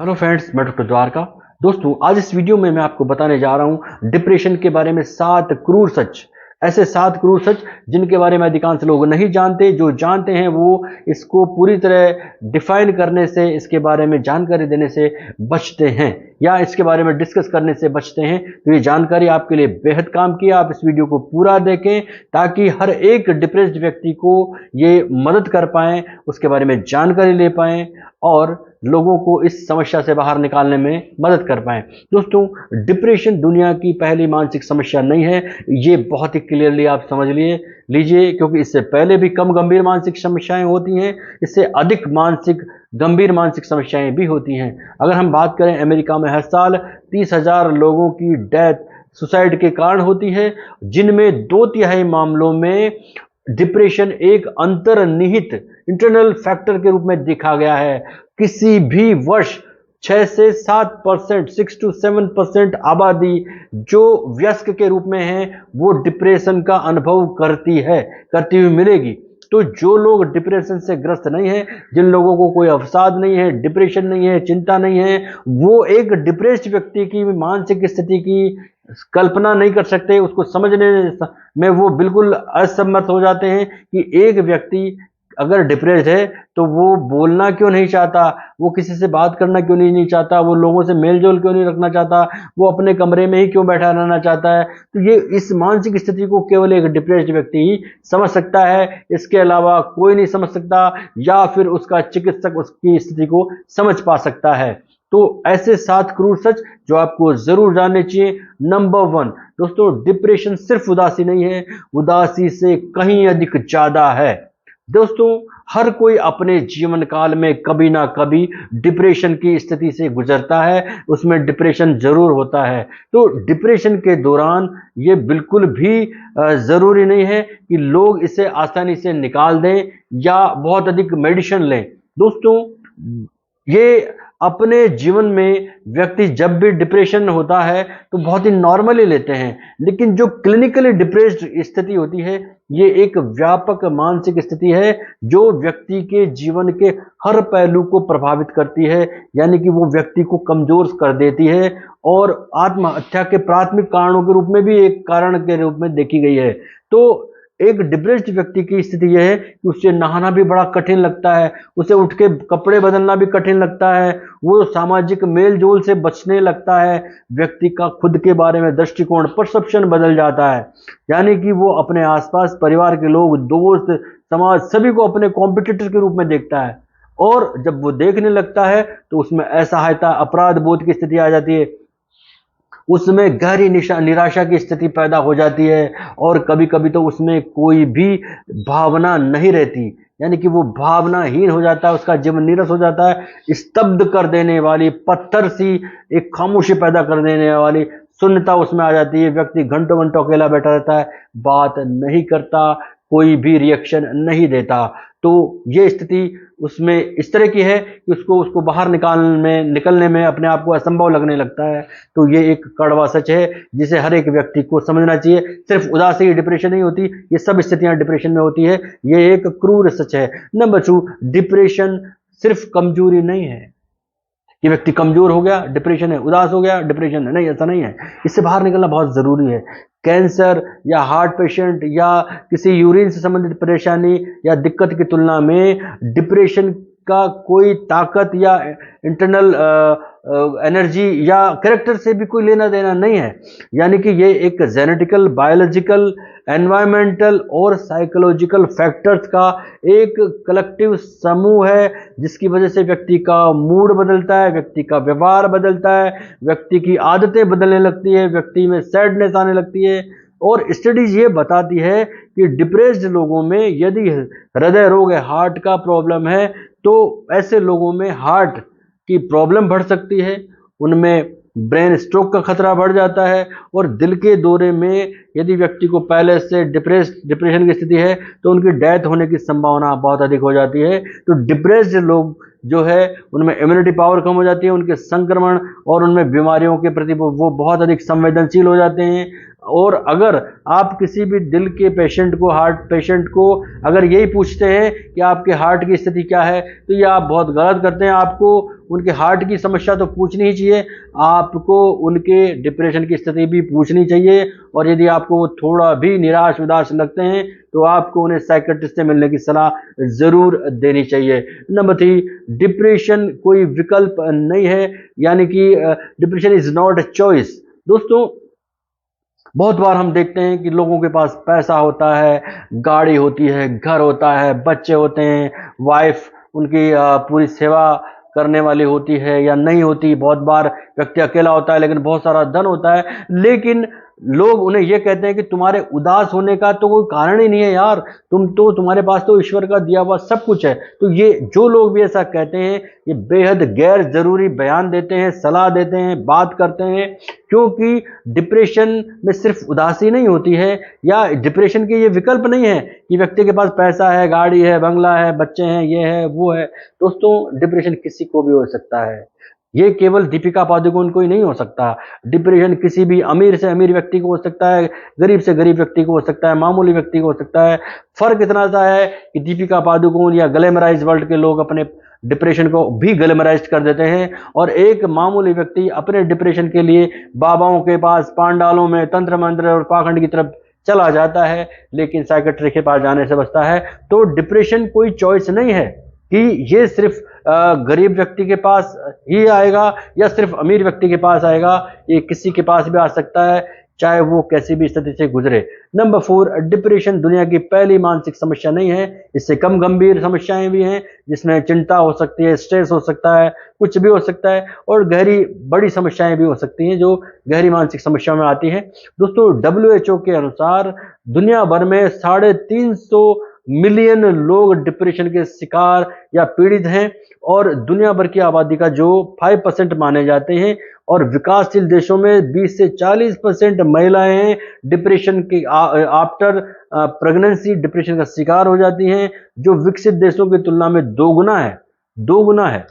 Hello friends, मैं doctor Dwarka. दोस्तों, आज इस वीडियो में मैं आपको बताने जा रहा हूं डिप्रेशन के बारे में 7 क्रूर सच। ऐसे 7 क्रूर सच जिनके बारे में अधिकांश लोग नहीं जानते। जो जानते हैं वो इसको पूरी तरह डिफाइन करने से, इसके बारे में जानकारी देने से बचते हैं या इसके बारे में डिस्कस करने से बचते हैं। तो ये जानकारी आपके लिए बेहद काम की है। आप इस वीडियो को पूरा देखें ताकि हर एक डिप्रेस्ड व्यक्ति को ये मदद कर पाएं, उसके बारे में जानकारी ले पाएं और लोगों को इस समस्या से बाहर निकालने में मदद कर पाएं। दोस्तों, डिप्रेशन दुनिया की पहली मानसिक समस्या नहीं है। ये बहुत ही क्लियरली आप समझ लीजिए, क्योंकि इससे पहले भी कम गंभीर मानसिक समस्याएं होती हैं, इससे अधिक गंभीर मानसिक समस्याएं भी होती हैं। अगर हम बात करें, अमेरिका में हर साल 30,000 लोगों की डेथ सुसाइड के कारण होती है, जिनमें 2/3 मामलों में डिप्रेशन एक अंतर्निहित इंटरनल फैक्टर के रूप में देखा गया है। किसी भी वर्ष 6 से 7%, 6 to 7% आबादी जो वयस्क के रूप में है वो डिप्रेशन का अनुभव करती हुई मिलेगी। तो जो लोग डिप्रेशन से ग्रस्त नहीं है, जिन लोगों को कोई अवसाद नहीं है, डिप्रेशन नहीं है, चिंता नहीं है, वो एक डिप्रेस्ड व्यक्ति की मानसिक स्थिति की कल्पना नहीं कर सकते। उसको समझने में वो बिल्कुल असमर्थ हो जाते हैं कि एक व्यक्ति अगर डिप्रेस्ड है तो वो बोलना क्यों नहीं चाहता, वो किसी से बात करना क्यों नहीं चाहता, वो लोगों से मेल जोल क्यों नहीं रखना चाहता, वो अपने कमरे में ही क्यों बैठा रहना चाहता है। तो ये इस मानसिक स्थिति को केवल एक डिप्रेस्ड व्यक्ति ही समझ सकता है, इसके अलावा कोई नहीं समझ सकता, या फिर उसका चिकित्सक उसकी स्थिति को समझ पा सकता है। तो ऐसे 7 क्रूर सच जो आपको जरूर जानने चाहिए। नंबर 1, दोस्तों, डिप्रेशन सिर्फ उदासी नहीं है, उदासी से कहीं अधिक ज्यादा है। दोस्तों, हर कोई अपने जीवन काल में कभी ना कभी डिप्रेशन की स्थिति से गुजरता है, उसमें डिप्रेशन जरूर होता है। तो डिप्रेशन के दौरान ये बिल्कुल भी जरूरी नहीं है कि लोग इसे आसानी से निकाल दें या बहुत अधिक मेडिसिन लें। दोस्तों, ये अपने जीवन में व्यक्ति जब भी डिप्रेशन होता है तो बहुत ही नॉर्मली लेते हैं, लेकिन जो क्लिनिकली डिप्रेस्ड स्थिति होती है ये एक व्यापक मानसिक स्थिति है जो व्यक्ति के जीवन के हर पहलू को प्रभावित करती है, यानी कि वो व्यक्ति को कमजोर कर देती है और आत्महत्या के प्राथमिक कारणों के रूप में भी एक कारण के रूप में देखी गई है। तो एक डिप्रेस्ड व्यक्ति की स्थिति यह है कि उसे नहाना भी बड़ा कठिन लगता है, उसे उठ के कपड़े बदलना भी कठिन लगता है, वो सामाजिक मेल जोल से बचने लगता है, व्यक्ति का खुद के बारे में दृष्टिकोण, परसेप्शन बदल जाता है, यानी कि वो अपने आसपास परिवार के लोग, दोस्त, समाज सभी को अपने कॉम्पिटिटर के रूप में देखता है। और जब वो देखने लगता है तो उसमें असहायता, अपराध बोध की स्थिति आ जाती है, उसमें गहरी निराशा की स्थिति पैदा हो जाती है, और कभी कभी तो उसमें कोई भी भावना नहीं रहती, यानी कि वो भावनाहीन हो जाता है, उसका जीवन नीरस हो जाता है। स्तब्ध कर देने वाली, पत्थर सी एक खामोशी पैदा कर देने वाली शून्यता उसमें आ जाती है। व्यक्ति घंटों घंटों अकेला बैठा रहता है, बात नहीं करता, कोई भी रिएक्शन नहीं देता। तो ये स्थिति उसमें इस तरह की है कि उसको बाहर निकलने में अपने आप को असंभव लगने लगता है। तो ये एक कड़वा सच है जिसे हर एक व्यक्ति को समझना चाहिए। सिर्फ उदासी डिप्रेशन नहीं होती, ये सब स्थितियां डिप्रेशन में होती है। ये एक क्रूर सच है। नंबर 2, डिप्रेशन सिर्फ कमजोरी नहीं है। ये व्यक्ति कमजोर हो गया, डिप्रेशन है, उदास हो गया, डिप्रेशन है, नहीं, ऐसा नहीं है। इससे बाहर निकलना बहुत जरूरी है। कैंसर या हार्ट पेशेंट या किसी यूरिन से संबंधित परेशानी या दिक्कत की तुलना में डिप्रेशन का कोई ताकत या इंटरनल एनर्जी या कैरेक्टर से भी कोई लेना देना नहीं है, यानी कि ये एक जेनेटिकल, बायोलॉजिकल, एनवायरमेंटल और साइकोलॉजिकल फैक्टर्स का एक कलेक्टिव समूह है, जिसकी वजह से व्यक्ति का मूड बदलता है, व्यक्ति का व्यवहार बदलता है, व्यक्ति की आदतें बदलने लगती है, व्यक्ति में सैडनेस आने लगती है। और स्टडीज ये बताती है कि डिप्रेस्ड लोगों में यदि हृदय रोग है, हार्ट का प्रॉब्लम है, तो ऐसे लोगों में हार्ट की प्रॉब्लम बढ़ सकती है, उनमें ब्रेन स्ट्रोक का खतरा बढ़ जाता है, और दिल के दौरे में यदि व्यक्ति को पहले से डिप्रेशन की स्थिति है तो उनकी डेथ होने की संभावना बहुत अधिक हो जाती है। तो डिप्रेस्ड लोग जो है उनमें इम्यूनिटी पावर कम हो जाती है, उनके संक्रमण और उनमें बीमारियों के प्रति वो बहुत अधिक संवेदनशील हो जाते हैं, और अगर आप किसी भी दिल के पेशेंट को, हार्ट पेशेंट को अगर यही पूछते हैं कि आपके हार्ट की स्थिति क्या है, तो ये आप बहुत गलत करते हैं। आपको उनके हार्ट की समस्या तो पूछनी ही चाहिए, आपको उनके डिप्रेशन की स्थिति भी पूछनी चाहिए। और यदि आपको वो थोड़ा भी निराश उदास लगते हैं तो आपको उन्हें साइकियाट्रिस्ट से मिलने की सलाह जरूर देनी चाहिए। नंबर 3, डिप्रेशन कोई विकल्प नहीं है, यानी कि depression is not a choice. दोस्तों, बहुत बार हम देखते हैं कि लोगों के पास पैसा होता है, गाड़ी होती है, घर होता है, बच्चे होते हैं, वाइफ उनकी पूरी सेवा करने वाली होती है या नहीं होती। बहुत बार व्यक्ति अकेला होता है लेकिन बहुत सारा धन होता है, लेकिन लोग उन्हें यह कहते हैं कि तुम्हारे उदास होने का तो कोई कारण ही नहीं है यार, तुम्हारे पास तो ईश्वर का दिया हुआ सब कुछ है। तो ये जो लोग भी ऐसा कहते हैं, ये बेहद गैर जरूरी बयान देते हैं, सलाह देते हैं, बात करते हैं। क्योंकि डिप्रेशन में सिर्फ उदासी नहीं होती है, या डिप्रेशन के ये विकल्प नहीं है कि व्यक्ति के पास पैसा है, गाड़ी है, बंगला है, बच्चे हैं, ये है, वो है। दोस्तों, डिप्रेशन किसी को भी हो सकता है, ये केवल दीपिका पादुकोण को ही नहीं हो सकता। डिप्रेशन किसी भी अमीर से अमीर व्यक्ति को हो सकता है, गरीब से गरीब व्यक्ति को हो सकता है, मामूली व्यक्ति को हो सकता है। फर्क इतना सा है कि दीपिका पादुकोण या ग्लैमराइज वर्ल्ड के लोग अपने डिप्रेशन को भी ग्लैमराइज कर देते हैं, और एक मामूली व्यक्ति अपने डिप्रेशन के लिए बाबाओं के पास, पांडालों में तंत्र मंत्र और पाखंड की तरफ चला जाता है, लेकिन साइकियाट्रिस्ट के पास जाने से बचता है। तो डिप्रेशन कोई चॉइस नहीं है कि ये सिर्फ गरीब व्यक्ति के पास ही आएगा या सिर्फ अमीर व्यक्ति के पास आएगा। ये किसी के पास भी आ सकता है, चाहे वो कैसी भी स्थिति से गुजरे। नंबर 4, डिप्रेशन दुनिया की पहली मानसिक समस्या नहीं है। इससे कम गंभीर समस्याएं भी हैं, जिसमें चिंता हो सकती है, स्ट्रेस हो सकता है, कुछ भी हो सकता है, और गहरी बड़ी समस्याएं भी हो सकती हैं जो गहरी मानसिक समस्या में आती हैं। दोस्तों, WHO के अनुसार दुनिया भर में 350 मिलियन लोग डिप्रेशन के शिकार या पीड़ित हैं, और दुनिया भर की आबादी का जो 5% माने जाते हैं, और विकासशील देशों में 20 से 40% महिलाएं डिप्रेशन के आफ्टर प्रेगनेंसी डिप्रेशन का शिकार हो जाती हैं, जो विकसित देशों की तुलना में दोगुना है।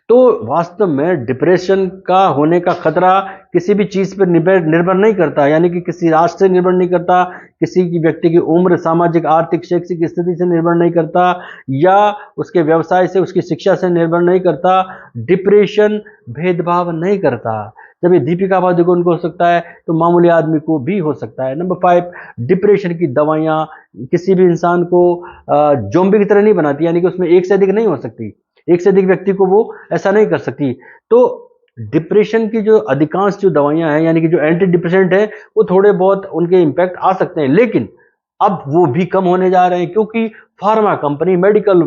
तो वास्तव में डिप्रेशन का होने का खतरा किसी भी चीज पर निर्भर नहीं करता, यानी कि किसी राष्ट्र से निर्भर नहीं करता, किसी की व्यक्ति की उम्र, सामाजिक, आर्थिक, शैक्षिक स्थिति से निर्भर नहीं करता, या उसके व्यवसाय से, उसकी शिक्षा से निर्भर नहीं करता। डिप्रेशन भेदभाव नहीं करता। जब ये दीपिका पादुकोण को हो सकता है तो मामूली आदमी को भी हो सकता है। नंबर 5, डिप्रेशन की दवाइयाँ किसी भी इंसान को जोम्बी की तरह नहीं बनाती, यानी कि उसमें एक से अधिक नहीं हो सकती, एक से अधिक व्यक्ति को वो ऐसा नहीं कर सकती। तो डिप्रेशन की जो अधिकांश जो दवाइयां हैं, यानी कि जो एंटी डिप्रेसेंट है, वो थोड़े बहुत उनके इम्पैक्ट आ सकते हैं, लेकिन अब वो भी कम होने जा रहे हैं, क्योंकि फार्मा कंपनी, मेडिकल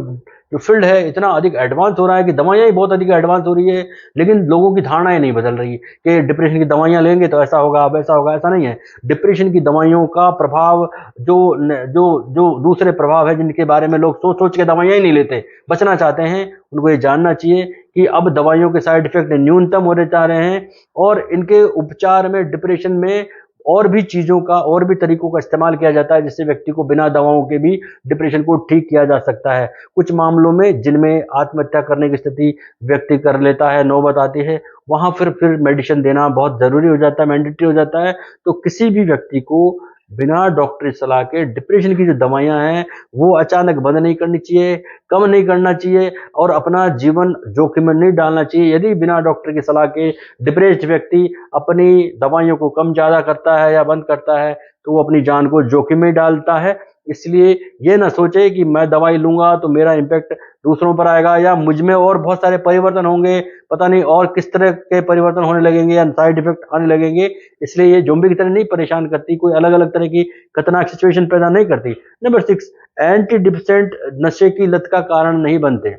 जो फील्ड है, इतना अधिक एडवांस हो रहा है कि दवाइयां ही बहुत अधिक एडवांस हो रही है, लेकिन लोगों की धारणाएं नहीं बदल रही कि डिप्रेशन की दवाइयां लेंगे तो ऐसा होगा, वैसा होगा। ऐसा नहीं है। डिप्रेशन की दवाइयों का प्रभाव, जो जो जो दूसरे प्रभाव है जिनके बारे में लोग सोच सोच के दवाइयां ही नहीं लेते, बचना चाहते हैं, उनको ये जानना चाहिए कि अब दवाइयों के साइड इफेक्ट न्यूनतम होने जा रहे हैं, और इनके उपचार में, डिप्रेशन में और भी चीजों का, और भी तरीकों का इस्तेमाल किया जाता है, जिससे व्यक्ति को बिना दवाओं के भी डिप्रेशन को ठीक किया जा सकता है। कुछ मामलों में जिनमें आत्महत्या करने की स्थिति व्यक्ति कर लेता है, नौबत आती है, वहां फिर मेडिसिन देना बहुत जरूरी हो जाता है, मैंडेटरी हो जाता है। तो किसी भी व्यक्ति को बिना डॉक्टरी सलाह के डिप्रेशन की जो दवाइयां हैं वो अचानक बंद नहीं करनी चाहिए, कम नहीं करना चाहिए, और अपना जीवन जोखिम में नहीं डालना चाहिए। यदि बिना डॉक्टर की सलाह के डिप्रेस्ड व्यक्ति अपनी दवाइयों को कम ज्यादा करता है या बंद करता है, तो वो अपनी जान को जोखिम में डालता है। इसलिए ये ना सोचे कि मैं दवाई लूंगा तो मेरा इम्पैक्ट दूसरों पर आएगा, या मुझ में और बहुत सारे परिवर्तन होंगे, पता नहीं और किस तरह के परिवर्तन होने लगेंगे या साइड इफेक्ट आने लगेंगे। इसलिए ये ज़ोंबी की तरह नहीं परेशान करती, कोई अलग अलग तरह की खतरनाक सिचुएशन पैदा नहीं करती। नंबर 6, एंटी डिप्रेसेंट नशे की लत का कारण नहीं बनते।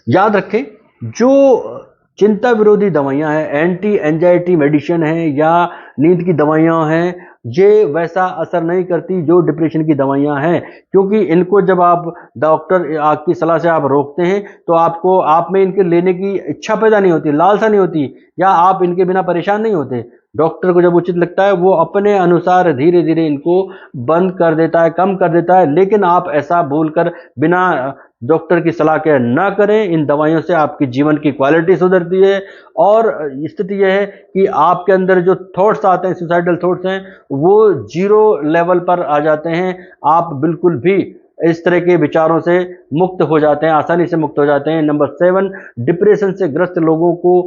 याद रखें, जो चिंता विरोधी दवाइयां हैं, एंटी एंजाइटी मेडिसिन है या नींद की दवाइयां हैं, ये वैसा असर नहीं करती जो डिप्रेशन की दवाइयां हैं, क्योंकि इनको जब आप डॉक्टर आपकी सलाह से आप रोकते हैं तो आपको, आप में इनके लेने की इच्छा पैदा नहीं होती, लालसा नहीं होती, या आप इनके बिना परेशान नहीं होते। डॉक्टर को जब उचित लगता है वो अपने अनुसार धीरे धीरे इनको बंद कर देता है, कम कर देता है। लेकिन आप ऐसा बोलकर बिना डॉक्टर की सलाह के ना करें। इन दवाइयों से आपकी जीवन की क्वालिटी सुधरती है और स्थिति यह है कि आपके अंदर जो थॉट्स आते हैं, सुसाइडल थॉट्स हैं, वो 0 लेवल पर आ जाते हैं। आप बिल्कुल भी इस तरह के विचारों से मुक्त हो जाते हैं, आसानी से मुक्त हो जाते हैं। नंबर 7, डिप्रेशन से ग्रस्त लोगों को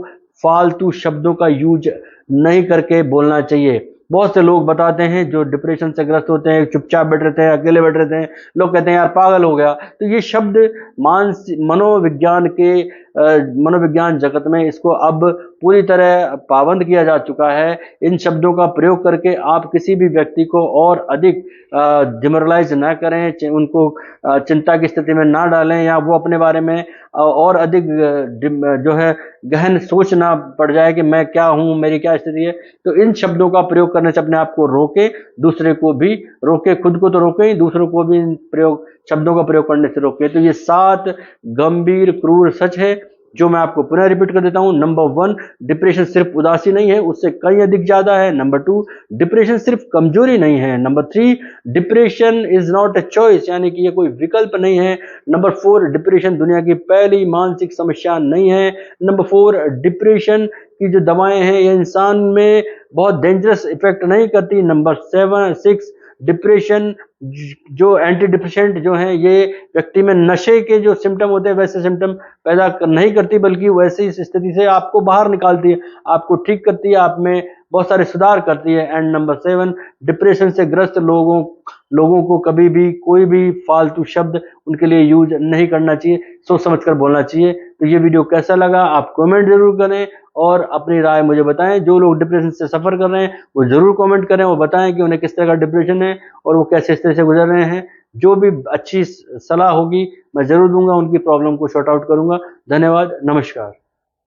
फालतू शब्दों का यूज नहीं करके बोलना चाहिए। बहुत से लोग बताते हैं जो डिप्रेशन से ग्रस्त होते हैं, चुपचाप बैठ रहते हैं, अकेले बैठ रहते हैं, लोग कहते हैं यार पागल हो गया। तो ये शब्द मनोविज्ञान जगत में इसको अब पूरी तरह पाबंद किया जा चुका है। इन शब्दों का प्रयोग करके आप किसी भी व्यक्ति को और अधिक डिमोरलाइज ना करें, उनको चिंता की स्थिति में ना डालें, या वो अपने बारे में और अधिक जो है गहन सोच ना पड़ जाए कि मैं क्या हूं, मेरी क्या स्थिति है। तो इन शब्दों का प्रयोग करने से अपने आप को रोके, दूसरे को भी रोके, खुद को तो रोके ही, दूसरों को भी इन शब्दों का प्रयोग करने से रोके। तो ये 7 गंभीर क्रूर सच है जो मैं आपको पुनः रिपीट कर देता हूं। नंबर 1, डिप्रेशन सिर्फ उदासी नहीं है, उससे कहीं अधिक ज्यादा है। नंबर 2, डिप्रेशन सिर्फ कमजोरी नहीं है। Number 3, depression is not a choice, यानी कि ये कोई विकल्प नहीं है। नंबर 4, डिप्रेशन दुनिया की पहली मानसिक समस्या नहीं है। नंबर 4, डिप्रेशन की जो दवाएं हैं ये इंसान में बहुत डेंजरस इफेक्ट नहीं करती। नंबर 6, डिप्रेशन जो एंटी डिप्रेसेंट जो हैं ये व्यक्ति में नशे के जो सिम्टम होते हैं वैसे सिम्टम पैदा नहीं करती, बल्कि वैसी इस स्थिति से आपको बाहर निकालती है, आपको ठीक करती है, आप में बहुत सारे सुधार करती है। एंड नंबर 7, डिप्रेशन से ग्रस्त लोगों को कभी भी कोई भी फालतू शब्द उनके लिए यूज नहीं करना चाहिए, सोच समझ कर बोलना चाहिए। तो ये वीडियो कैसा लगा आप कमेंट जरूर करें और अपनी राय मुझे बताएं। जो लोग डिप्रेशन से सफर कर रहे हैं वो जरूर कमेंट करें, वो बताएं कि उन्हें किस तरह का डिप्रेशन है और वो कैसे इस तरह से गुजर रहे हैं। जो भी अच्छी सलाह होगी मैं जरूर दूंगा, उनकी प्रॉब्लम को सॉर्ट आउट करूंगा। धन्यवाद, नमस्कार।